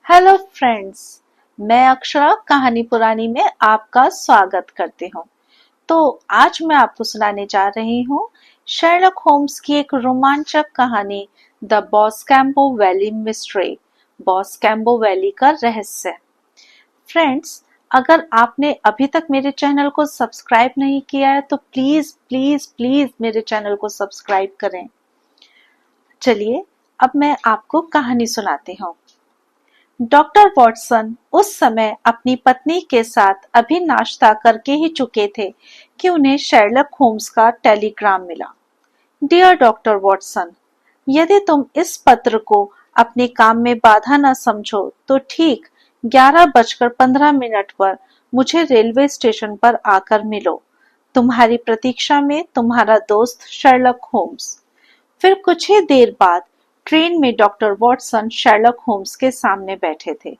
Hello friends, मैं अक्षरा कहानी पुरानी में आपका स्वागत करती हूँ। तो आज मैं आपको सुनाने जा रही हूँ शर्लक होम्स की एक रोमांचक कहानी, द बॉस्कैम्बो वैली मिस्ट्री, बॉस्कैम्बो वैली का रहस्य। फ्रेंड्स, अगर आपने अभी तक मेरे चैनल को सब्सक्राइब नहीं किया है तो प्लीज प्लीज प्लीज मेरे चैनल को सब्सक्राइब करें। चलिए अब मैं आपको कहानी सुनाती हूँ। डॉक्टर वॉटसन उस समय अपनी पत्नी के साथ अभी नाश्ता करके ही चुके थे कि उन्हें शर्लक होम्स का टेलीग्राम मिला। डियर डॉक्टर वॉटसन, यदि तुम इस पत्र को अपने काम में बाधा न समझो तो ठीक 11:15 पर मुझे रेलवे स्टेशन पर आकर मिलो। तुम्हारी प्रतीक्षा में तुम्हारा दोस्त शर्लक होम्स। फिर कुछ ही देर बाद ट्रेन में डॉक्टर वॉटसन शर्लक होम्स के सामने बैठे थे।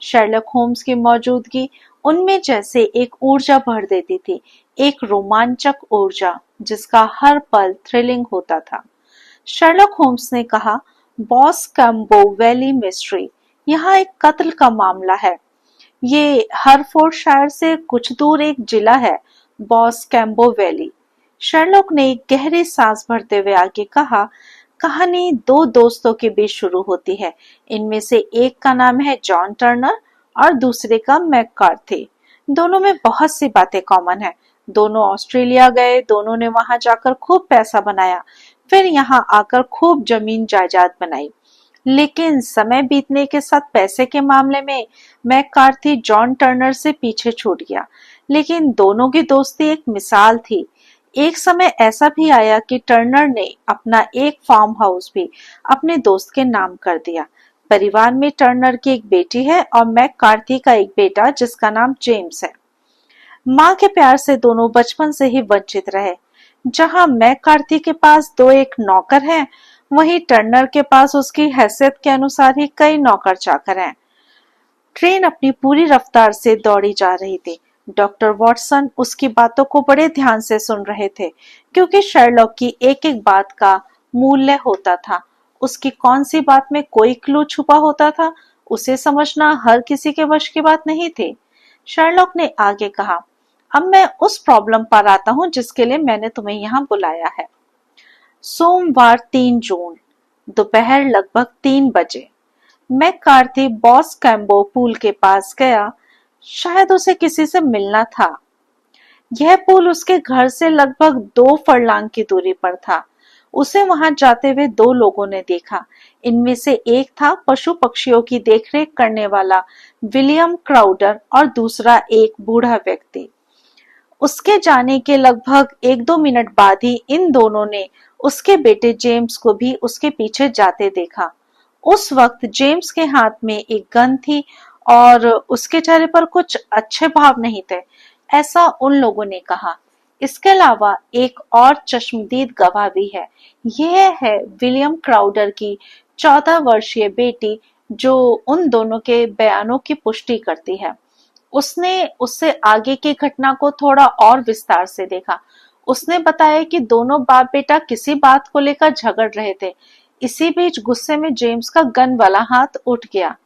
शर्लक होम्स की मौजूदगी उनमें जैसे एक ऊर्जा भर देती थी, एक रोमांचक ऊर्जा जिसका हर पल थ्रिलिंग होता था। शर्लक होम्स ने कहा, बॉस्कैम्बो वैली मिस्ट्री, यहाँ एक कत्ल का मामला है। ये हरफोर्डशायर से कुछ दूर एक जिला है, बॉस्कैम्बो वैली। शर्लॉक ने एक गहरी सांस भरते हुए आगे कहा, कहानी दो दोस्तों के बीच शुरू होती है। इनमें से एक का नाम है जॉन टर्नर और दूसरे का मैककार्थी। दोनों में बहुत सी बातें कॉमन है। दोनों ऑस्ट्रेलिया गए, दोनों ने वहां जाकर खूब पैसा बनाया, फिर यहाँ आकर खूब जमीन जायदाद बनाई। लेकिन समय बीतने के साथ पैसे के मामले में मैककार्थी जॉन टर्नर से पीछे छूट गया। लेकिन दोनों की दोस्ती एक मिसाल थी। एक समय ऐसा भी आया कि टर्नर ने अपना एक फार्म हाउस भी अपने दोस्त के नाम कर दिया। परिवार में टर्नर की एक बेटी है और मैककार्थी का एक बेटा जिसका नाम जेम्स है। माँ के प्यार से दोनों बचपन से ही वंचित रहे। जहाँ मैककार्थी के पास दो एक नौकर हैं, वहीं टर्नर के पास उसकी हैसियत के अनुसार ही कई नौकर चाकर हैं। ट्रेन अपनी पूरी रफ्तार से दौड़ी जा रही थी। डॉक्टर वॉटसन उसकी बातों को बड़े ध्यान से सुन रहे थे, क्योंकि शर्लॉक की एक एक बात का मूल्य होता था। उसकी कौन सी बात में कोई क्लू छुपा होता था, उसे समझना हर किसी के वश की बात नहीं थी। शर्लॉक ने आगे कहा, अब मैं उस प्रॉब्लम पर आता हूँ जिसके लिए मैंने तुम्हें यहाँ बुलाया है। सोमवार 3 जून दोपहर लगभग 3 बजे मैककार्थी बॉस्कैम्बो पुल के पास गया। शायद उसे किसी से मिलना था। यह पुल उसके घर से लगभग 2 फरलांग की दूरी पर था। उसे वहां जाते हुए दो लोगों ने देखा। इनमें से एक था पशु पक्षियों की देखरेख करने वाला विलियम क्राउडर और दूसरा एक बूढ़ा व्यक्ति। उसके जाने के लगभग 1-2 मिनट बाद ही इन दोनों ने उसके बेटे जेम्स को भी उसके पीछे जाते देखा। उस वक्त जेम्स के हाथ में एक गन थी और उसके चेहरे पर कुछ अच्छे भाव नहीं थे, ऐसा उन लोगों ने कहा। इसके अलावा एक और चश्मदीद गवाह भी है। यह है विलियम क्राउडर की 14 वर्षीय बेटी, जो उन दोनों के बयानों की पुष्टि करती है। उसने उससे आगे की घटना को थोड़ा और विस्तार से देखा। उसने बताया कि दोनों बाप बेटा किसी बात को लेकर झगड़ रहे थे। इसी बीच गुस्से में जेम्स का गन वाला हाथ उठ गया।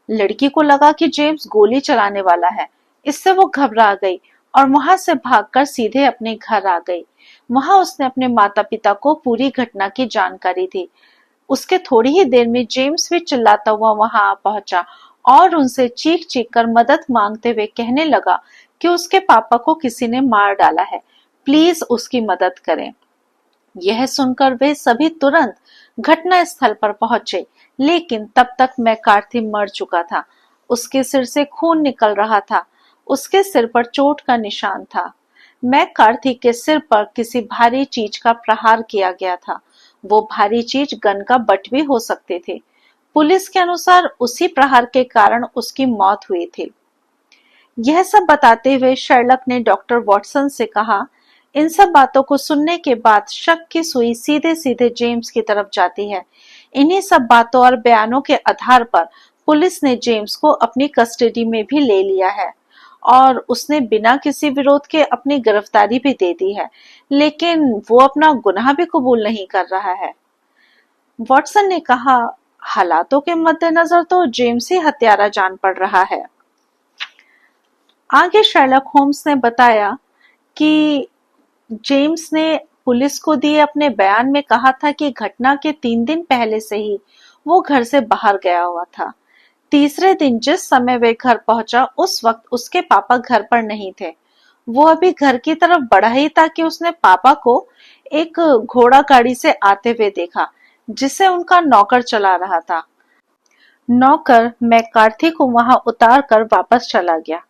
लड़की को लगा कि जेम्स गोली चलाने वाला है। इससे वो घबरा गई और वहां से भागकर सीधे अपने घर आ गई। वहां उसने अपने माता पिता को पूरी घटना की जानकारी दी। उसके थोड़ी ही देर में जेम्स भी चिल्लाता हुआ वहां आ पहुंचा और उनसे चीख चीख कर मदद मांगते हुए कहने लगा कि उसके पापा को किसी ने मार डाला है, प्लीज उसकी मदद करें। यह सुनकर वे सभी तुरंत घटना स्थल पर पहुंचे, लेकिन तब तक मैककार्थी मर चुका था। उसके सिर से खून निकल रहा था। उसके सिर पर चोट का निशान था। मैककार्थी के सिर पर किसी भारी चीज का प्रहार किया गया था। वो भारी चीज गन का बट भी हो सकते थे। पुलिस के अनुसार उसी प्रहार के कारण उसकी मौत हुई थी। यह सब बताते हुए शर्लक ने डॉक्टर वॉटसन से कहा, इन सब बातों को सुनने के बाद शक की सुई सीधे सीधे जेम्स की तरफ जाती है। इन्हीं सब बातों और बयानों के आधार पर पुलिस ने जेम्स को अपनी कस्टडी में भी ले लिया है और उसने बिना किसी विरोध के अपनी गिरफ्तारी भी दे दी है, लेकिन वो अपना गुनाह भी कबूल नहीं कर रहा है। वॉटसन ने कहा, हालातों के मद्देनजर तो जेम्स ही हत्यारा जान पड़ रहा है। आगे शर्लक होम्स ने बताया कि जेम्स ने पुलिस को दिए अपने बयान में कहा था कि घटना के 3 दिन पहले से ही वो घर से बाहर गया हुआ था। तीसरे दिन जिस समय वे घर पहुंचा उस वक्त उसके पापा घर पर नहीं थे। वो अभी घर की तरफ बढ़ा ही था कि उसने पापा को एक घोड़ा गाड़ी से आते हुए देखा, जिसे उनका नौकर चला रहा था। नौकर मैकार्थी को वहां उतार कर वापस चला गया।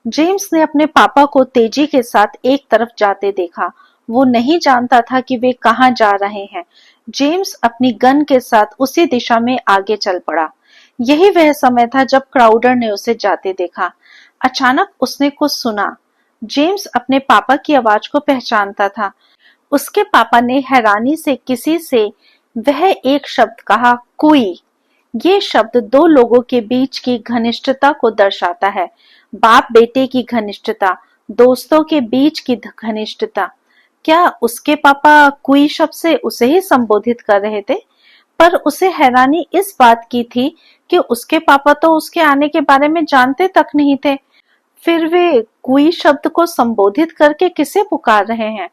जेम्स ने अपने पापा को तेजी के साथ एक तरफ जाते देखा। वो नहीं जानता था कि वे कहां जा रहे हैं। जेम्स अपनी गन के साथ उसी दिशा में आगे चल पड़ा। यही वह समय था जब क्राउडर ने उसे जाते देखा। अचानक उसने कुछ सुना। जेम्स अपने पापा की आवाज को पहचानता था। उसके पापा ने हैरानी से किसी से वह एक शब्द कहा, कुई। ये शब्द दो लोगों के बीच की घनिष्ठता को दर्शाता है। बाप बेटे की घनिष्ठता, दोस्तों के बीच की घनिष्ठता। क्या उसके पापा कुई शब्द से उसे ही संबोधित कर रहे थे? पर उसे हैरानी इस बात की थी कि उसके पापा तो उसके आने के बारे में जानते तक नहीं थे। फिर वे कुई शब्द को संबोधित करके किसे पुकार रहे हैं?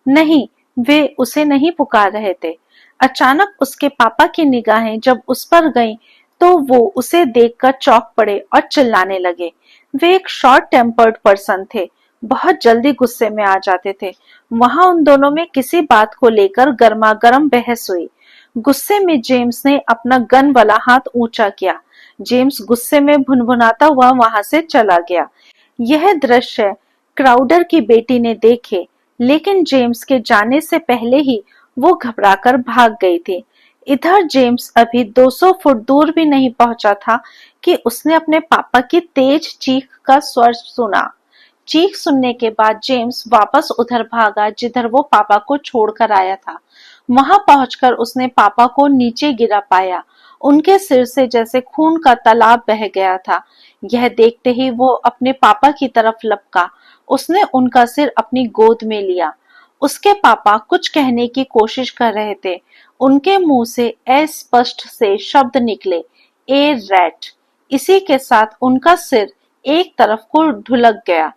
नहीं, वे उसे नहीं पुकार रहे थे। अचानक उसके पापा की निगाहें जब उस पर गईं, तो वो उसे देखकर चौंक पड़े और चिल्लाने लगे। वे एक शॉर्ट टेम्पर्ड पर्सन थे, बहुत जल्दी गुस्से में आ जाते थे। वहां उन दोनों में किसी बात को लेकर गर्मागर्म बहस हुई। गुस्से में जेम्स ने अपना गन वाला हाथ ऊंचा किया। जेम्स गुस्से में भुनभुनाता हुआ वहां से चला गया। यह दृश्य क्राउडर की बेटी ने देखे, लेकिन जेम्स के जाने से पहले ही वो घबराकर भाग गई थी। इधर जेम्स अभी 200 फुट दूर भी नहीं पहुंचा था कि उसने अपने पापा की तेज चीख का स्वर सुना। चीख सुनने के बाद जेम्स वापस उधर भागा जिधर वो पापा को छोड़कर आया था। वहां पहुंचकर उसने पापा को नीचे गिरा पाया। उनके सिर से जैसे खून का तालाब बह गया था। यह देखते ही वो अपने पापा की तरफ लपका। उसने उनका सिर अपनी गोद में लिया। उसके पापा कुछ कहने की कोशिश कर रहे थे। उनके मुंह से अस्पष्ट से शब्द निकले, ए रैट। इसी के साथ उनका सिर एक तरफ को ढुलक गया।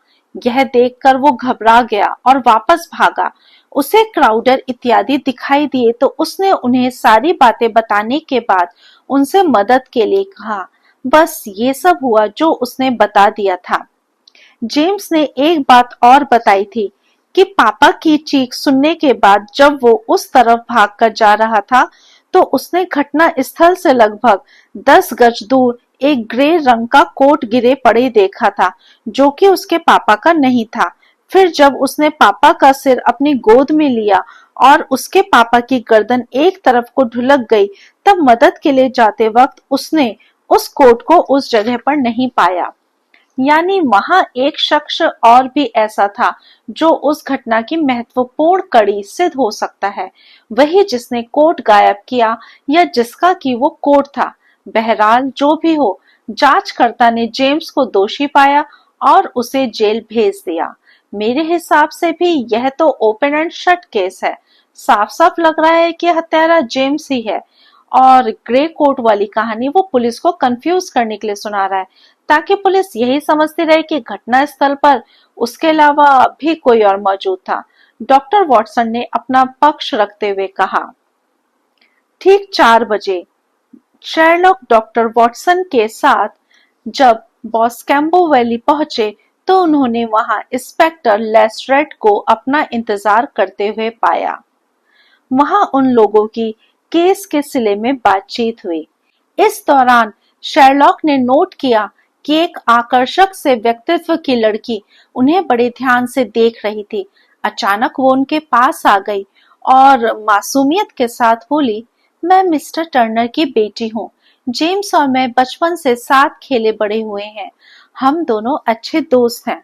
यह देखकर वो घबरा गया और वापस भागा। उसे क्राउडर इत्यादि दिखाई दिए तो उसने उन्हें सारी बातें बताने के बाद उनसे मदद के लिए कहा। बस ये सब हुआ जो उसने बता दिया था। जेम्स ने एक बात और बताई थी कि पापा की चीख सुनने के बाद जब वो उस तरफ भागकर जा रहा था, तो उसने घटना स्थल से लगभग 10 गज दूर एक ग्रे रंग का कोट गिरे पड़े देखा था, जो कि उसके पापा का नहीं था। फिर जब उसने पापा का सिर अपनी गोद में लिया और उसके पापा की गर्दन एक तरफ को ढुलक गई, तब मदद के लिए जाते वक्त उसने उस कोट को उस जगह पर नहीं पाया। यानी वहां एक शख्स और भी ऐसा था जो उस घटना की महत्वपूर्ण कड़ी सिद्ध हो सकता है, वही जिसने कोट गायब किया या जिसका कि वो कोट था। बहरहाल जो भी हो, जांचकर्ता ने जेम्स को दोषी पाया और उसे जेल भेज दिया। मेरे हिसाब से भी यह तो ओपन एंड शट केस है। साफ साफ लग रहा है कि हत्यारा जेम्स ही है और ग्रे कोट वाली कहानी वो पुलिस को कंफ्यूज करने के लिए सुना रहा है, ताकि पुलिस यही समझती रहे कि घटना स्थल पर उसके अलावा भी कोई और मौजूद था। डॉक्टर वॉटसन ने अपना पक्ष रखते हुए कहा। ठीक 4 बजे शेरलॉक डॉक्टर वॉटसन के साथ जब बॉस्कैम्बो वैली पहुंचे, तो उन्होंने वहां इंस्पेक्टर लेस्ट्रेड को अपना इंतजार करते हुए पाया। वहां उन लोगों की केस के सिले में बातचीत हुई। इस दौरान शेरलॉक ने नोट किया कि एक आकर्षक से व्यक्तित्व की लड़की उन्हें बड़े ध्यान से देख रही थी। अचानक वो उनके पास आ गई और मासूमियत के साथ बोली, मैं मिस्टर टर्नर की बेटी हूँ। जेम्स और मैं बचपन से साथ खेले बड़े हुए हैं। हम दोनों अच्छे दोस्त हैं।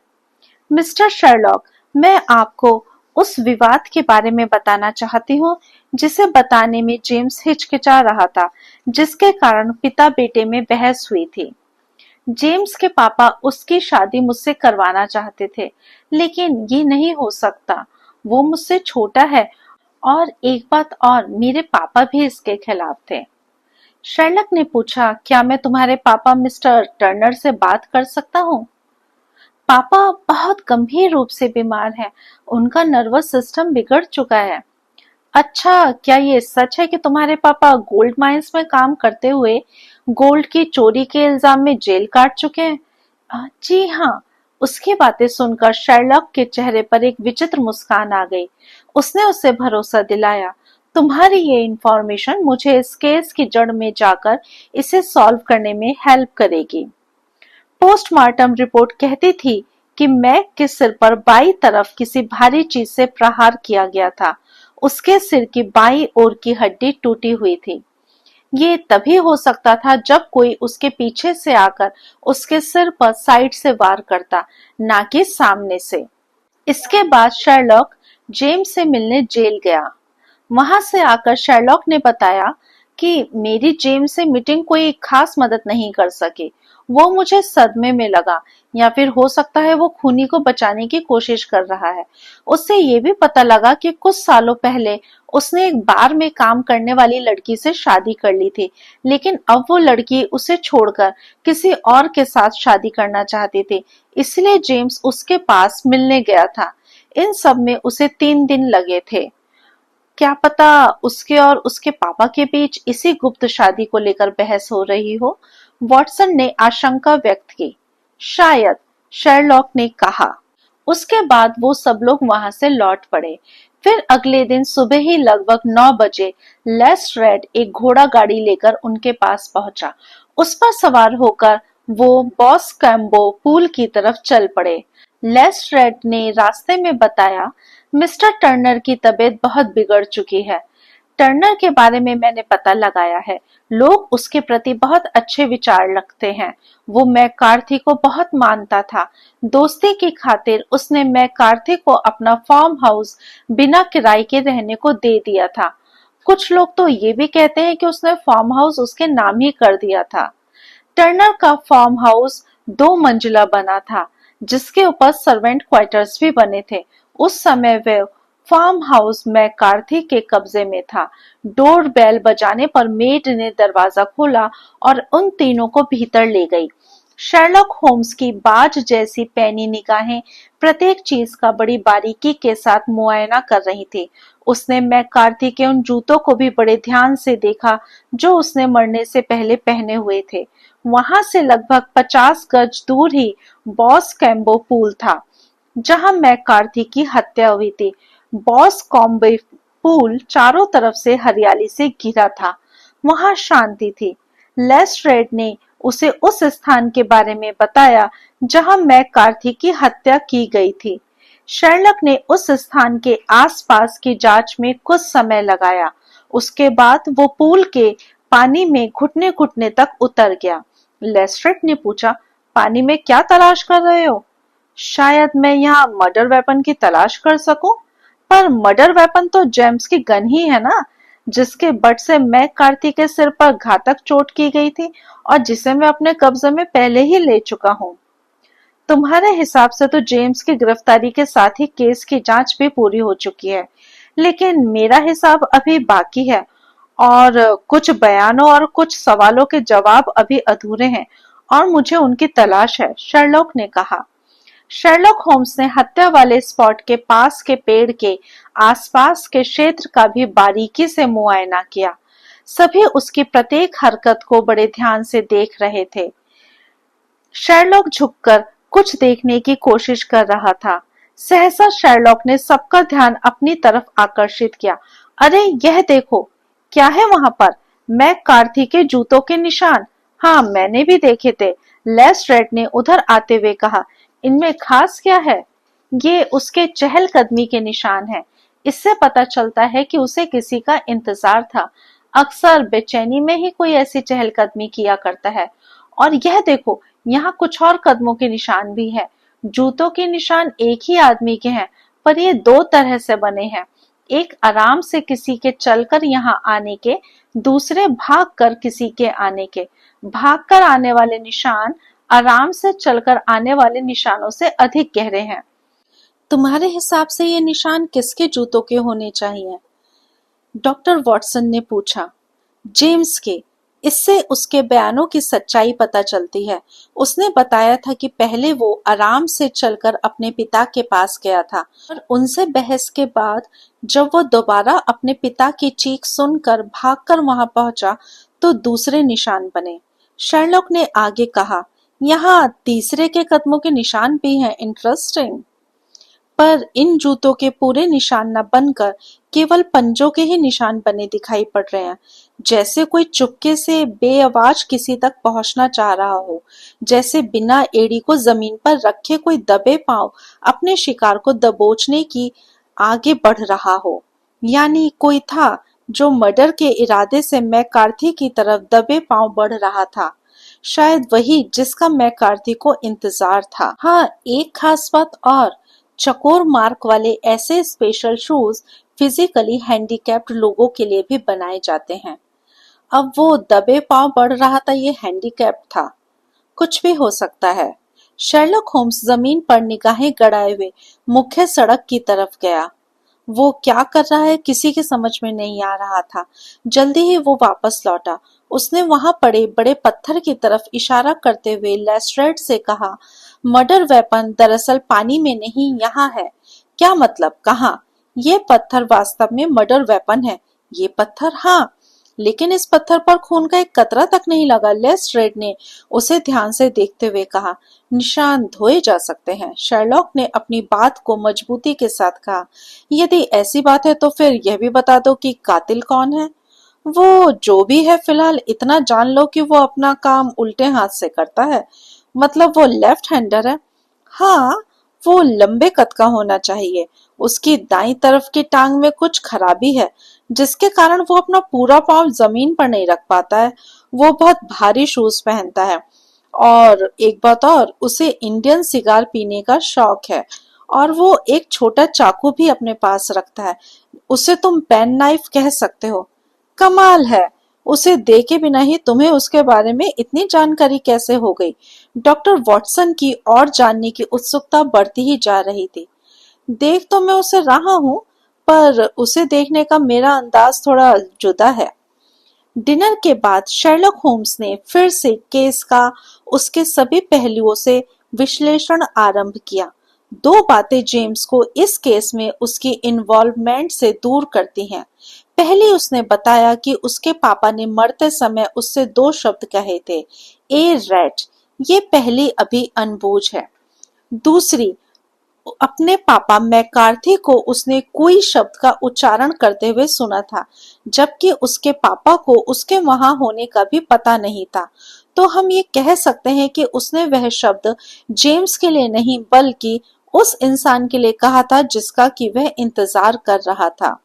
मिस्टर शर्लॉक, मैं आपको उस विवाद के बारे में बताना चाहती हूँ जिसे बताने में जेम्स हिचकिचा रहा था, जिसके कारण पिता बेटे में बहस हुई थी। जेम्स के पापा उसकी शादी मुझसे करवाना चाहते थे, लेकिन ये नहीं हो सकता। वो मुझसे छोटा है और एक बात और, मेरे पापा भी इसके खिलाफ थे। शर्लक ने पूछा, क्या मैं तुम्हारे पापा मिस्टर टर्नर से बात कर सकता हूँ? पापा बहुत गंभीर रूप से बीमार हैं। उनका नर्वस सिस्टम बिगड़ चुका है। अच्छा, क्या ये सच है कि तुम्हारे पापा गोल्ड माइंस में काम करते हुए गोल्ड की चोरी के इल्जाम में जेल काट चुके हैं? जी हाँ। उसकी बातें सुनकर शर्लॉक के चेहरे पर एक विचित्र मुस्कान आ गई। उसने उसे भरोसा दिलाया, तुम्हारी ये इंफॉर्मेशन मुझे इस केस की जड़ में जाकर इसे सॉल्व करने में हेल्प करेगी। पोस्टमार्टम रिपोर्ट कहती थी कि मैक के सिर पर बाईं तरफ किसी भारी चीज से प्रहार किया गया था। उसके सिर की बाईं ओर की हड्डी टूटी हुई थी। ये तभी हो सकता था जब कोई उसके पीछे से आकर उसके सिर पर साइड से वार करता, ना कि सामने से। इसके बाद शर्लॉक जेम्स से मिलने जेल गया। वहां से आकर शर्लॉक ने बताया कि मेरी जेम्स से मीटिंग कोई खास मदद नहीं कर सकी। वो मुझे सदमे में लगा, या फिर हो सकता है वो खूनी को बचाने की कोशिश कर रहा है। उससे ये भी पता लगा कि कुछ सालों पहले उसने एक बार में काम करने वाली लड़की से शादी कर ली थी, लेकिन अब वो लड़की उसे छोड़कर किसी और के साथ शादी करना चाहती थी। इसलिए जेम्स उसके पास मिलने गया था। इन सब में उसे 3 दिन लगे थे। क्या पता उसके और उसके पापा के बीच इसी गुप्त शादी को लेकर बहस हो रही हो। वॉटसन ने आशंका व्यक्त की। शायद, शेरलॉक ने कहा। उसके बाद वो सब लोग वहां से लौट पड़े। फिर अगले दिन सुबह ही लगभग 9 बजे लेस्ट्रेड एक घोड़ा गाड़ी लेकर उनके पास पहुंचा। उस पर सवार होकर वो बॉस कैम्बो पूल की तरफ चल पड़े। लेस्ट्रेड ने रास्ते में बताया, मिस्टर टर्नर की तबीयत बहुत बिगड़ चुकी है। टर्नर के बारे में मैंने पता लगाया है। लोग उसके प्रति बहुत अच्छे विचार रखते हैं। वो मैकार्थी को बहुत मानता था। दोस्ती की खातिर उसने मैकार्थी को अपना फार्म हाउस बिना किराए के रहने को दे दिया था। कुछ लोग तो ये भी कहते हैं कि उसने फार्म हाउस उसके नाम ही कर दिया था। टर्नर का फार्म हाउस 2 मंजिला बना था, जिसके ऊपर सर्वेंट क्वार्टर्स भी बने थे। उस समय वह फार्म हाउस मैकार्थी के कब्जे में था। डोर बेल बजाने पर मेड ने दरवाजा खोला और उन तीनों को भीतर ले गई। शर्लॉक होम्स की बाज जैसी पैनी निगाहें प्रत्येक चीज का बड़ी बारीकी के साथ मुआयना कर रही थी। उसने मैकार्थी के उन जूतों को भी बड़े ध्यान से देखा जो उसने मरने से पहले पहने हुए थे। वहां से लगभग 50 गज दूर ही बॉस कैम्बो पूल था, जहां मैकार्थी की हत्या हुई थी। बॉस कॉम्बे पूल चारों तरफ से हरियाली से घिरा था। वहां शांति थी। लेस्ट्रेड ने उसे उस स्थान के बारे में बताया जहां मैकार्थी की हत्या की गई थी। शर्लक ने उस स्थान के आसपास की जांच में कुछ समय लगाया। उसके बाद वो पूल के पानी में घुटने घुटने तक उतर गया। लेस्ट्रेड ने पूछा, पानी में क्या तलाश कर रहे हो? शायद मैं यहाँ मर्डर वेपन की तलाश कर सकूं। पर मर्डर वेपन तो जेम्स की गन ही है ना, जिसके बट से मैक कार्थी के सिर पर घातक चोट की गई थी और जिसे मैं अपने कब्जे में पहले ही ले चुका हूँ। तुम्हारे हिसाब से तो जेम्स की गिरफ्तारी के साथ ही केस की जांच भी पूरी हो चुकी है, लेकिन मेरा हिसाब अभी बाकी है और कुछ बयानों और कुछ सवालों के जवाब अभी अधूरे हैं और मुझे उनकी तलाश है, शर्लॉक ने कहा। शर्लॉक होम्स ने हत्या वाले स्पॉट के पास के पेड़ के आसपास के क्षेत्र का भी बारीकी से मुआयना किया। सभी उसकी प्रत्येक हरकत को बड़े ध्यान से देख रहे थे। शर्लॉक झुककर कुछ देखने की कोशिश कर रहा था। सहसा शर्लॉक ने सबका ध्यान अपनी तरफ आकर्षित किया। अरे यह देखो, क्या है वहां पर? मैक कार्थी के जूतों के निशान। हाँ, मैंने भी देखे थे, लेस्ट्रेड ने उधर आते हुए कहा। इनमें खास क्या है? ये उसके चहलकदमी के निशान हैं। इससे पता चलता है कि उसे किसी का इंतजार था। अक्सर बेचैनी में ही कोई ऐसी चहलकदमी किया करता है। और यह देखो, यहाँ कुछ और कदमों के निशान भी है। जूतों के निशान एक ही आदमी के हैं, पर ये 2 तरह से बने हैं। एक आराम से किसी के चलकर यहाँ आने के, दूसरे भागकर किसी के आने के। भागकर आने वाले निशान आराम से चलकर आने वाले निशानों से अधिक गहरे हैं। तुम्हारे हिसाब से ये निशान किसके जूतों के होने चाहिए? डॉक्टर वॉटसन ने पूछा। जेम्स के। इससे उसके बयानों की सच्चाई पता चलती है। उसने बताया था कि पहले वो आराम से चलकर अपने पिता के पास गया था और उनसे बहस के बाद जब वो दोबारा अपने पिता की चीख सुनकर भागकर वहां पहुंचा तो दूसरे निशान बने। शर्लॉक ने आगे कहा, यहाँ तीसरे के कदमों के निशान भी हैं। इंटरेस्टिंग। पर इन जूतों के पूरे निशान न बनकर केवल पंजों के ही निशान बने दिखाई पड़ रहे हैं, जैसे कोई चुपके से बेआवाज किसी तक पहुंचना चाह रहा हो, जैसे बिना एड़ी को जमीन पर रखे कोई दबे पांव अपने शिकार को दबोचने की आगे बढ़ रहा हो। यानी कोई था जो मर्डर के इरादे से मैकार्थी की तरफ दबे पांव बढ़ रहा था, शायद वही जिसका मैकार्थी को इंतजार था। हाँ, एक खास बात और, चकोर मार्क वाले ऐसे स्पेशल शूज फिजिकली हैंडीकैप्ड लोगों के लिए भी बनाए जाते हैं। अब वो दबे पांव बढ़ रहा था, ये हैंडीकैप्ड था। कुछ भी हो सकता है। शर्लक होम्स जमीन पर निगाहें गड़ाए हुए मुख्य सड़क की तरफ गया। वो क्या कर रहा है किसी के समझ में नहीं आ रहा था। जल्दी ही वो वापस लौटा। उसने वहां पड़े बड़े पत्थर की तरफ इशारा करते हुए लेस्ट्रेड से कहा, मर्डर वेपन दरअसल पानी में नहीं, यहाँ है। क्या मतलब, कहाँ? ये पत्थर वास्तव में मर्डर वेपन है। ये पत्थर? हाँ, लेकिन इस पत्थर पर खून का एक कतरा तक नहीं लगा। लेस्ट्रेड ने उसे ध्यान से देखते हुए कहा, निशान धोए जा सकते हैं। शर्लॉक ने अपनी बात को मजबूती के साथ कहा, यदि ऐसी बात है तो फिर यह भी बता दो कि कातिल कौन है। वो जो भी है, फिलहाल इतना जान लो कि वो अपना काम उल्टे हाथ से करता है। मतलब वो लेफ्ट हैंडर है। हाँ, वो लंबे कद का होना चाहिए। उसकी दाईं तरफ की टांग में कुछ खराबी है जिसके कारण वो अपना पूरा पाँव जमीन पर नहीं रख पाता है। वो बहुत भारी शूज पहनता है। और एक बात और, उसे इंडियन सिगार पीने का शौक है और वो एक छोटा चाकू भी अपने पास रखता है। उसे तुम पेन नाइफ कह सकते हो। कमाल है, उसे देखे बिना ही तुम्हें उसके बारे में इतनी जानकारी कैसे हो गई? डॉक्टर वॉटसन की और जानने की उत्सुकता बढ़ती ही जा रही थी। देख तो मैं उसे रहा हूँ, पर उसे देखने का मेरा अंदाज थोड़ा जुदा है। डिनर के बाद शर्लक होम्स ने फिर से केस का उसके सभी पहलुओं से विश्लेषण आरंभ किया। दो बातें जेम्स को इस केस में उसकी इन्वॉल्वमेंट से दूर करती हैं। पहली, उसने बताया कि उसके पापा ने मरते समय उससे दो शब्द कहे थे, ए रैट। ये पहली अभी अनबूझ है। दूसरी, अपने पापा मैकार्थी को उसने कोई शब्द का उच्चारण करते हुए सुना था, जबकि उसके पापा को उसके वहां होने का भी पता नहीं था। तो हम ये कह सकते हैं कि उसने वह शब्द जेम्स के लिए नहीं बल्कि उस इंसान के लिए कहा था जिसका कि वह इंतजार कर रहा था।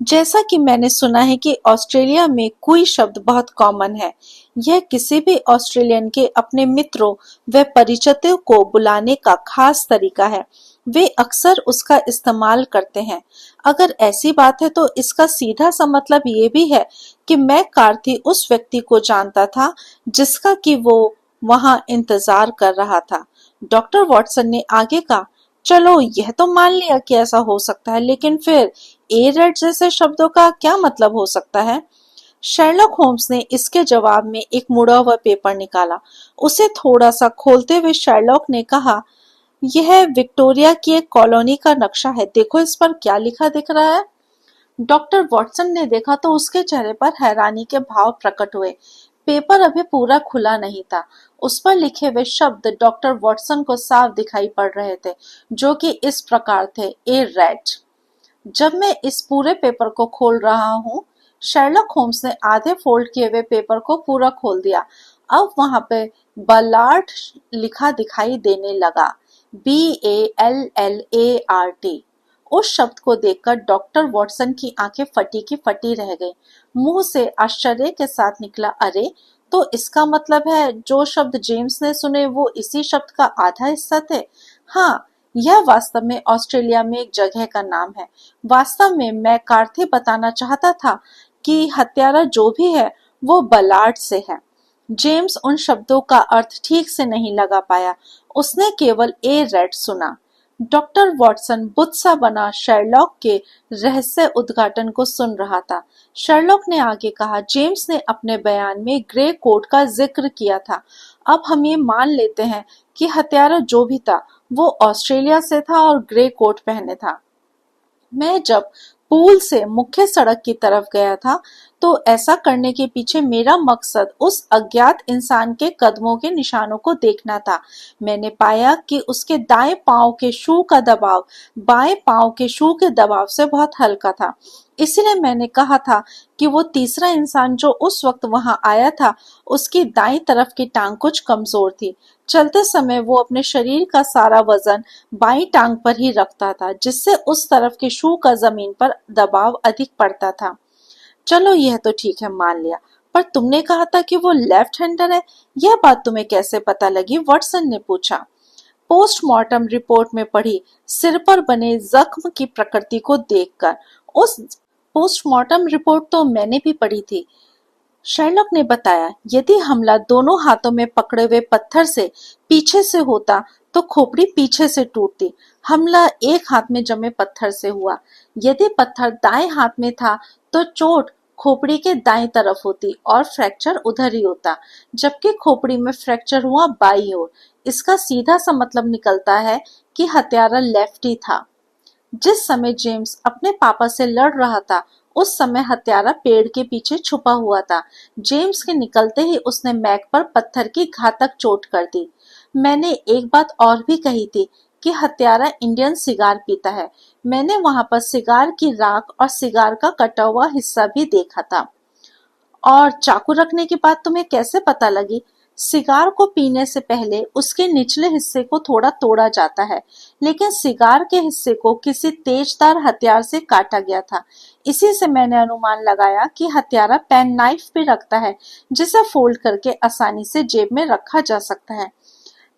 जैसा कि मैंने सुना है कि ऑस्ट्रेलिया में कोई शब्द बहुत कॉमन है। यह किसी भी ऑस्ट्रेलियन के अपने मित्रों व परिचितों को बुलाने का खास तरीका है। वे अक्सर उसका इस्तेमाल करते हैं। अगर ऐसी बात है तो इसका सीधा सा मतलब ये भी है कि मैं कार्थी उस व्यक्ति को जानता था जिसका कि वो वहां इंतजार कर रहा था। डॉक्टर वॉटसन ने आगे कहा, चलो यह तो मान लिया कि ऐसा हो सकता है, लेकिन फिर ए रेड जैसे शब्दों का क्या मतलब हो सकता है? शर्लक होम्स ने इसके जवाब में एक मुड़ा हुआ पेपर निकाला। उसे थोड़ा सा खोलते हुए शर्लॉक ने कहा, यह विक्टोरिया की एक कॉलोनी का नक्शा है। देखो इस पर क्या लिखा दिख रहा है। डॉक्टर वॉटसन ने देखा तो उसके चेहरे पर हैरानी के भाव प्रकट हुए। पेपर अभी पूरा खुला नहीं था। उस पर लिखे हुए शब्द डॉक्टर वॉटसन को साफ दिखाई पड़ रहे थे, जो कि इस प्रकार थे, ए रैट। जब मैं इस पूरे पेपर को खोल रहा हूँ, शर्लक होम्स ने आधे फोल्ड किए हुए पेपर को पूरा खोल दिया। अब वहां पे बलार्ट लिखा दिखाई देने लगा, BALLART। उस शब्द को देखकर डॉक्टर वॉटसन की आंखें फटी की फटी रह गईं। मुंह से आश्चर्य के साथ निकला, अरे, तो इसका मतलब है जो शब्द जेम्स ने सुने वो इसी शब्द का आधा हिस्सा थे। हाँ, यह वास्तव में ऑस्ट्रेलिया में एक जगह का नाम है। वास्तव में मैं कार्थे बताना चाहता था कि हत्यारा जो भी है वो बलार्ड से है। जेम्स उन शब्दों का अर्थ ठीक से नहीं लगा पाया। उसने केवल ए रेड सुना। डॉक्टर वॉटसन बुत्सा बना शर्लॉक के रहस्य उद्घाटन को सुन रहा था। शर्लॉक ने आगे कहा, जेम्स ने अपने बयान में ग्रे कोट का जिक्र किया था। अब हम ये मान लेते हैं कि हत्यारा जो भी था वो ऑस्ट्रेलिया से था और ग्रे कोट पहने था। मैं जब पूल से मुख्य सड़क की तरफ गया था तो ऐसा करने के पीछे मेरा मकसद उस अज्ञात इंसान के कदमों के निशानों को देखना था। मैंने पाया कि उसके दाएं पांव के शू का दबाव बाएं पांव के शू के दबाव से बहुत हल्का था। इसीलिए मैंने कहा था कि वो तीसरा इंसान जो उस वक्त वहां आया था उसकी दाईं तरफ की टांग कुछ कमजोर थी। चलते समय वो अपने शरीर का सारा वजन बाईं टांग पर ही रखता था, जिससे उस तरफ के शू का जमीन पर दबाव अधिक पड़ता था। चलो यह तो ठीक है, मान लिया, पर तुमने कहा था कि वो लेफ्ट हैंडर है। यह बात तुम्हें कैसे पता लगी? वॉटसन ने पूछा। पोस्टमार्टम रिपोर्ट में पढ़ी, सिर पर बने जख्म की प्रकृति को देखकर। उस पोस्टमार्टम रिपोर्ट तो मैंने भी पढ़ी थी, शर्लॉक ने बताया। यदि हमला दोनों हाथों में पकड़े हुए पत्थर से पीछे से होता तो खोपड़ी पीछे से टूटती। हमला एक हाथ में जमे पत्थर से हुआ। यदि पत्थर दाएं हाथ में था तो चोट खोपड़ी के दाईं तरफ होती और फ्रैक्चर उधर ही होता, जबकि खोपड़ी में फ्रैक्चर हुआ बाईं ओर। इसका सीधा सा मतलब निकलता है कि हत्यारा लेफ्टी था। जिस समय जेम्स अपने पापा से लड़ रहा था उस समय हत्यारा पेड़ के पीछे छुपा हुआ था। जेम्स के निकलते ही उसने मैक पर पत्थर की घातक चोट कर दी। मैंने एक बात और भी कही थी कि हत्यारा इंडियन सिगार पीता है। मैंने वहां पर सिगार की राख और सिगार का कटा हुआ हिस्सा भी देखा था। और चाकू रखने की बात तुम्हें कैसे पता लगी? सिगार को पीने से पहले उसके निचले हिस्से को थोड़ा तोड़ा जाता है, लेकिन सिगार के हिस्से को किसी तेजधार हथियार से काटा गया था। इसी से मैंने अनुमान लगाया कि हत्यारा पेन नाइफ भी रखता है, जिसे फोल्ड करके आसानी से जेब में रखा जा सकता है।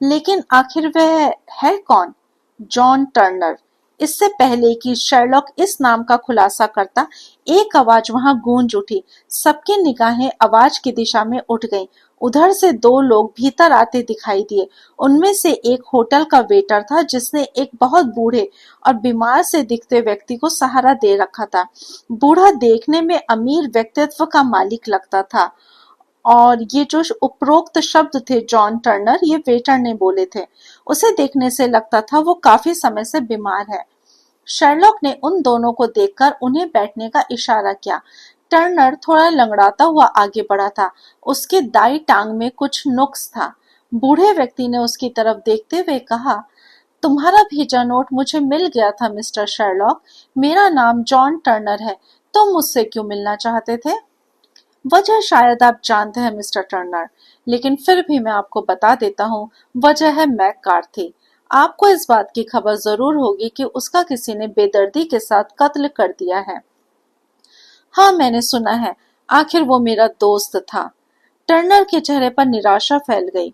लेकिन आखिर वह है कौन? John Turner. इससे पहले कि शर्लॉक इस नाम का खुलासा करता, एक आवाज वहां गूंज उठी। सबकी निगाहें आवाज की दिशा में उठ गईं। उधर से दो लोग भीतर आते दिखाई दिए। उनमें से एक होटल का वेटर था, जिसने एक बहुत बूढ़े और बीमार से दिखते व्यक्ति को सहारा दे रखा था। बूढ़ा देखने में अमीर व्यक्तित्व का मालिक लगता था। और ये जो उपरोक्त शब्द थे जॉन टर्नर, ये वेटर ने बोले थे। उसे देखने से लगता था वो काफी समय से बीमार है। शर्लॉक ने उन दोनों को देखकर उन्हें बैठने का इशारा किया। टर्नर थोड़ा लंगड़ाता हुआ आगे बढ़ा था। उसके दाई टांग में कुछ नुक्स था। बूढ़े व्यक्ति ने उसकी तरफ देखते हुए कहा, तुम्हारा भेजा नोट मुझे मिल गया था मिस्टर शर्लॉक। मेरा नाम जॉन टर्नर है। तुम मुझसे क्यों मिलना चाहते थे? वजह शायद आप जानते हैं मिस्टर टर्नर, लेकिन फिर भी मैं आपको बता देता हूँ। वजह है मैककार्थी। आपको इस बात की खबर जरूर होगी कि उसका किसी ने बेदर्दी के साथ कत्ल कर दिया है। हाँ, मैंने सुना है। आखिर वो मेरा दोस्त था। टर्नर के चेहरे पर निराशा फैल गई।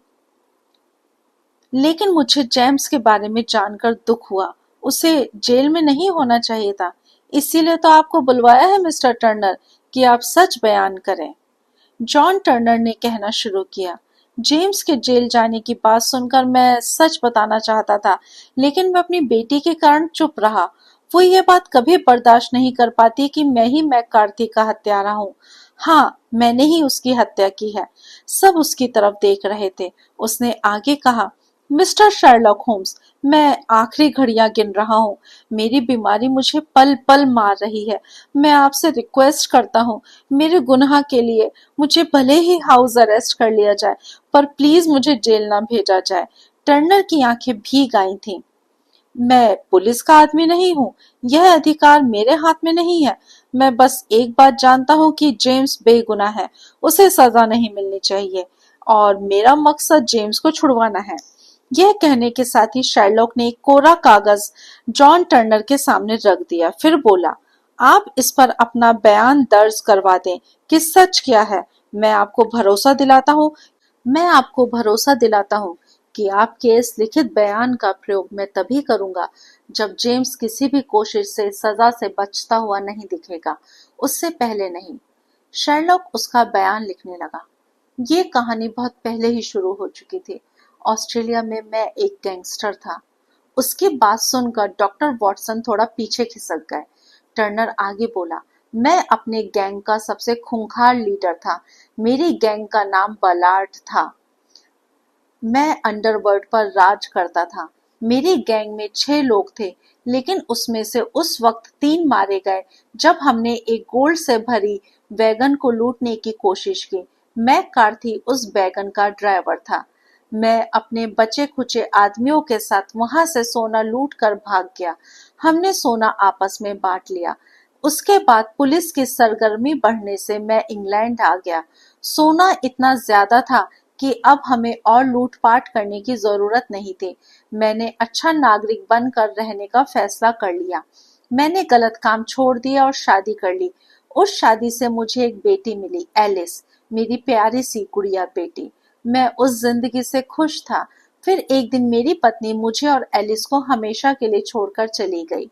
लेकिन मुझे जेम्स के बारे में जानकर दुख हुआ। उसे जेल में नहीं होना चाहिए था। इसीलिए तो आपको बुलवाया है मिस्टर टर्नर, कि आप सच बयान करें। जॉन टर्नर ने कहना शुरू किया। जेम्स के जेल जाने की बात सुनकर मैं सच बताना चाहता था, लेकिन मैं अपनी बेटी के कारण चुप रहा। वो ये बात कभी बर्दाश्त नहीं कर पाती कि मैं ही मैककार्थी का हत्यारा हूँ। हाँ, मैंने ही उसकी हत्या की है। सब उसकी तरफ देख रहे थे। उसने आगे कहा, मिस्टर शर्लॉक होम्स, मैं आखिरी घड़ियां गिन रहा हूँ। मेरी बीमारी मुझे पल पल मार रही है। मैं आपसे रिक्वेस्ट करता हूँ, मेरे गुनाह के लिए मुझे भले ही हाउस अरेस्ट कर लिया जाए, पर प्लीज मुझे जेल ना भेजा जाए। टर्नर की आंखें भीग आई थीं। मैं पुलिस का आदमी नहीं हूँ। यह अधिकार मेरे हाथ में नहीं है। मैं बस एक बात जानता हूँ कि जेम्स बेगुनाह है। उसे सजा नहीं मिलनी चाहिए और मेरा मकसद जेम्स को छुड़वाना है। यह कहने के साथ ही शार्लॉक ने एक कोरा कागज जॉन टर्नर के सामने रख दिया। फिर बोला, आप इस पर अपना बयान दर्ज करवा दें कि सच क्या है। मैं आपको भरोसा दिलाता हूँ मैं आपको भरोसा दिलाता हूँ कि आपके इस लिखित बयान का प्रयोग मैं तभी करूंगा जब जेम्स किसी भी कोशिश से सजा से बचता हुआ नहीं दिखेगा, उससे पहले नहीं। शर्लॉक उसका बयान लिखने लगा। ये कहानी बहुत पहले ही शुरू हो चुकी थी। ऑस्ट्रेलिया में मैं एक गैंगस्टर था। उसकी बात सुनकर डॉक्टर वॉटसन थोड़ा पीछे खिसक गए। टर्नर आगे बोला, मैं अपने गैंग का सबसे खूंखार लीडर था। मेरी गैंग का नाम बलार्ड था। मैं अंडरवर्ल्ड पर राज करता था। मेरी गैंग में 6 लोग थे, लेकिन उसमें से उस वक्त 3 मारे गए जब हमने एक गोल्ड से भरी वैगन को लूटने की कोशिश की। मैं कार्थी उस वैगन का ड्राइवर था। मैं अपने बचे खुचे आदमियों के साथ वहां से सोना लूट कर भाग गया। हमने सोना आपस में बांट लिया। उसके बाद पुलिस की सरगर्मी बढ़ने से मैं इंग्लैंड आ गया। सोना इतना ज्यादा था कि अब हमें और लूटपाट करने की जरूरत नहीं थी। मैंने अच्छा नागरिक बनकर रहने का फैसला कर लिया। मैंने गलत काम छोड़ दिया और शादी कर ली। उस शादी से मुझे एक बेटी मिली, एलिस, मेरी प्यारी सी गुड़िया बेटी। मैं उस जिंदगी से खुश था। फिर एक दिन मेरी पत्नी मुझे और एलिस को हमेशा के लिए छोड़कर चली गई।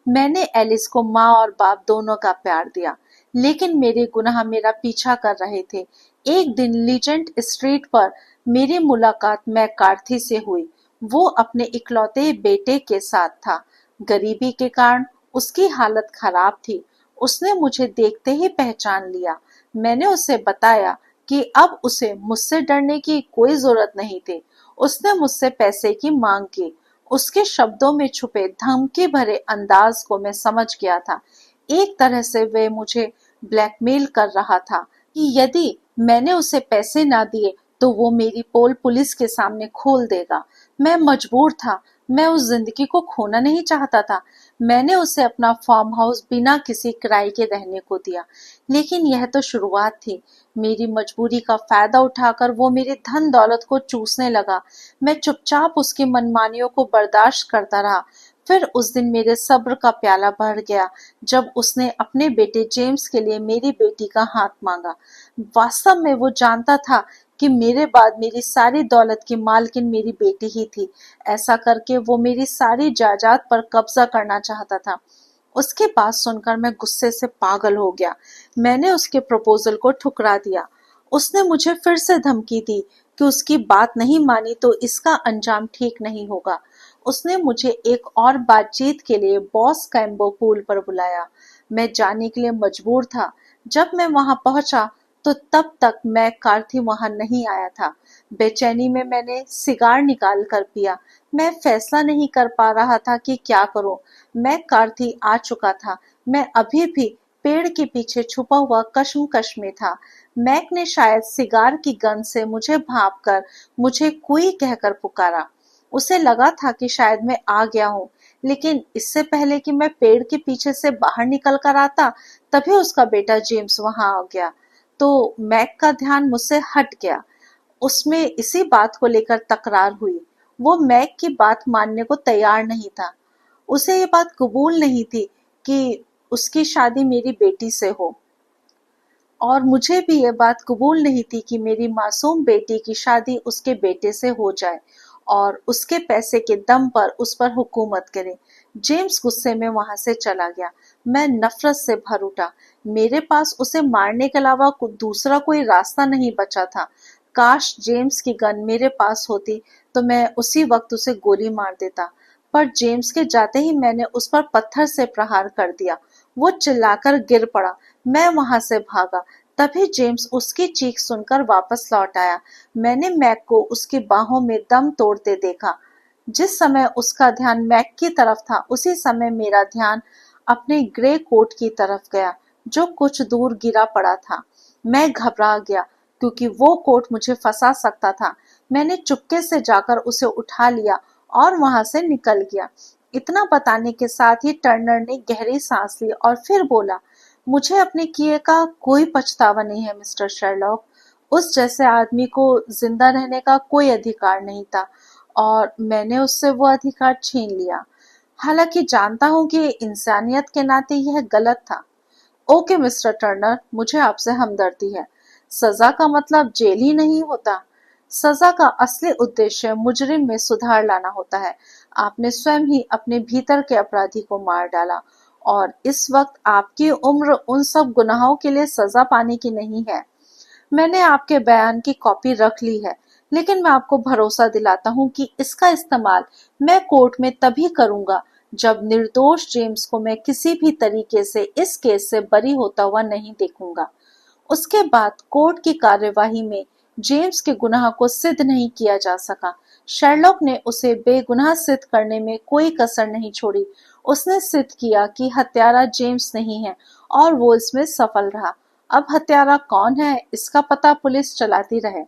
मैंने एलिस को माँ और बाप दोनों का प्यार दिया, लेकिन मेरे गुनाह मेरा पीछा कर रहे थे। एक दिन लीजेंड स्ट्रीट पर मेरी मुलाकात मैकार्थी से हुई। वो अपने इकलौते बेटे के साथ था। गरीबी के कारण उसकी हालत खराब थी। उसने मुझे देखते ही पहचान लिया। मैंने उसे बताया कि अब उसे मुझसे डरने की कोई जरूरत नहीं थी। उसने मुझसे पैसे की मांग की। उसके शब्दों में छुपे धमकी भरे अंदाज को मैं समझ गया था। एक तरह से वे मुझे ब्लैकमेल कर रहा था कि यदि मैंने उसे पैसे ना दिए तो वो मेरी पोल पुलिस के सामने खोल देगा। मैं मजबूर था। मैं उस जिंदगी को खोना नहीं चाहता था। मैंने उसे अपना फार्म हाउस बिना किसी किराए के रहने को दिया। लेकिन यह तो शुरुआत थी। मेरी मजबूरी का फायदा उठाकर वो मेरी धन दौलत को चूसने लगा। मैं चुपचाप उसकी मनमानियों को बर्दाश्त करता रहा। फिर उस दिन मेरे सब्र का प्याला भर गया जब उसने अपने बेटे जेम्स के लिए मेरी बेटी का हाथ मांगा। वास्तव में वो जानता था कि मेरे बाद मेरी सारी दौलत की मालकिन मेरी बेटी ही थी। ऐसा करके वो मेरी सारी जायदाद पर कब्जा करना चाहता था। उसकी बात सुनकर मैं गुस्से से पागल हो गया। मैंने उसके प्रपोजल को ठुकरा दिया। उसने मुझे फिर से धमकी दी कि उसकी बात नहीं मानी तो इसका अंजाम ठीक नहीं होगा। उसने मुझे एक और बातचीत के लिए बॉस कैम्बो पूल पर बुलाया। मैं जाने के लिए मजबूर था। जब मैं वहां पहुंचा तो तब तक मैं कार्थी वहां नहीं आया था। बेचैनी में मैंने सिगार निकाल कर पिया। मैं फैसला नहीं कर पा रहा था कि क्या करूं। मैं कार्थी आ चुका था। मैं अभी भी पेड़ के पीछे छुपा हुआ कश्मकश में था। मैक ने शायद सिगार की गंध से मुझे भांपकर मुझे कुई कहकर पुकारा। उसे लगा था कि शायद मैं आ गया हूँ, लेकिन इससे पहले कि मैं पेड़ के पीछे से बाहर निकल कर आता, तभी उसका बेटा जेम्स वहां आ गया। तो मैक का ध्यान मुझसे हट गया। उसमें इसी बात को लेकर तकरार हुई। वो मैक की बात मानने को तैयार नहीं था। उसे ये बात कबूल नहीं थी कि उसकी शादी मेरी बेटी से हो, और मुझे भी ये बात कबूल नहीं थी कि मेरी मासूम बेटी की शादी उसके बेटे से हो जाए और उसके पैसे के दम पर उस पर हुकूमत करे। जेम्स गुस्से में वहां से चला गया। मैं नफरत से भर उठा। मेरे पास उसे मारने के अलावा दूसरा कोई रास्ता नहीं बचा था। काश जेम्स की गन मेरे पास होती तो मैं उसी वक्त उसे गोली मार देता, पर जेम्स के जाते ही मैंने उस पर पत्थर से प्रहार कर दिया। वो चिल्लाकर गिर पड़ा। मैं वहां से भागा। तभी जेम्स उसकी चीख सुनकर वापस लौट आया। मैंने मैक को उसकी बाहों में दम तोड़ते देखा। जिस समय उसका ध्यान मैक की तरफ था, उसी समय मेरा ध्यान अपने ग्रे कोट की तरफ गया, जो कुछ दूर गिरा पड़ा था। मैं घबरा गया क्योंकि वो कोट मुझे फंसा सकता था। मैंने चुपके से जाकर उसे उठा लिया और वहां से निकल गया। इतना बताने के साथ ही टर्नर ने गहरी सांस ली और फिर बोला, मुझे अपने किए का कोई पछतावा नहीं है मिस्टर शर्लॉक। उस जैसे आदमी को जिंदा रहने का कोई अधिकार नहीं था और मैंने उससे वो अधिकार छीन लिया। हालांकि जानता हूं कि इंसानियत के नाते यह गलत था। ओके मिस्टर टर्नर, मुझे आपसे हमदर्दी है। सजा का मतलब जेल ही नहीं होता। सजा का असली उद्देश्य मुजरिम में सुधार लाना होता है। आपने स्वयं ही अपने भीतर के अपराधी को मार डाला और इस वक्त आपकी उम्र उन सब गुनाहों के लिए सजा पाने की नहीं है। मैंने आपके बयान की कॉपी रख ली है। लेकिन मैं आपको भरोसा दिलाता हूँ कि इसका इस्तेमाल मैं कोर्ट में तभी करूंगा जब निर्दोष जेम्स को मैं किसी भी तरीके से इस केस से बरी होता हुआ नहीं देखूंगा। उसके बाद कोर्ट की कार्यवाही में जेम्स के गुनाह को सिद्ध नहीं किया जा सका। शर्लॉक ने उसे बेगुनाह सिद्ध करने में कोई कसर नहीं छोड़ी। उसने सिद्ध किया कि हत्यारा जेम्स नहीं है और वो इसमें सफल रहा। अब हत्यारा कौन है इसका पता पुलिस चलाती रहे।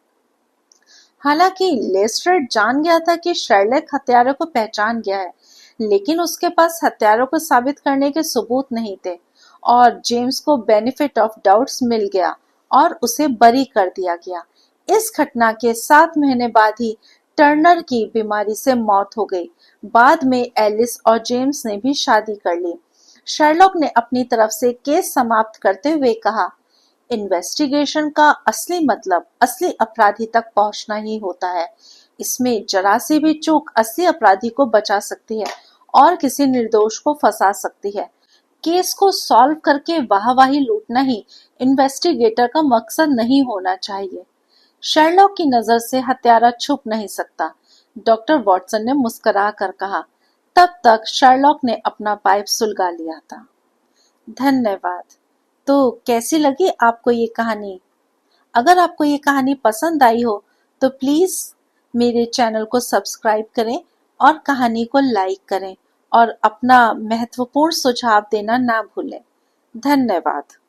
हालांकि लेस्ट्रेड जान गया था कि शर्लॉक हत्यारे को पहचान गया है, लेकिन उसके पास हत्यारों को साबित करने के सबूत नहीं थे और जेम्स को बेनिफिट ऑफ डाउट्स मिल गया और उसे बरी कर दिया गया। इस घटना के 7 महीने बाद ही टर्नर की बीमारी से मौत हो गई। बाद में एलिस और जेम्स ने भी शादी कर ली। शर्लॉक ने अपनी तरफ से केस समाप्त करते हुए कहा, इन्वेस्टिगेशन का असली मतलब असली अपराधी तक पहुंचना ही होता है। इसमें जरा सी भी चूक असली अपराधी को बचा सकती है और किसी निर्दोष को फंसा सकती है। केस को सॉल्व करके वाहवाही लूटना ही इन्वेस्टिगेटर का मकसद नहीं होना चाहिए। शर्लॉक की नजर से हत्यारा छुप नहीं सकता, डॉक्टर वॉटसन ने मुस्कुरा कर कहा। तब तक शर्लॉक ने अपना पाइप सुलगा लिया था। धन्यवाद। तो कैसी लगी आपको ये कहानी? अगर आपको ये कहानी पसंद आई हो तो प्लीज मेरे चैनल को सब्सक्राइब करें और कहानी को लाइक करें और अपना महत्वपूर्ण सुझाव देना ना भूलें। धन्यवाद।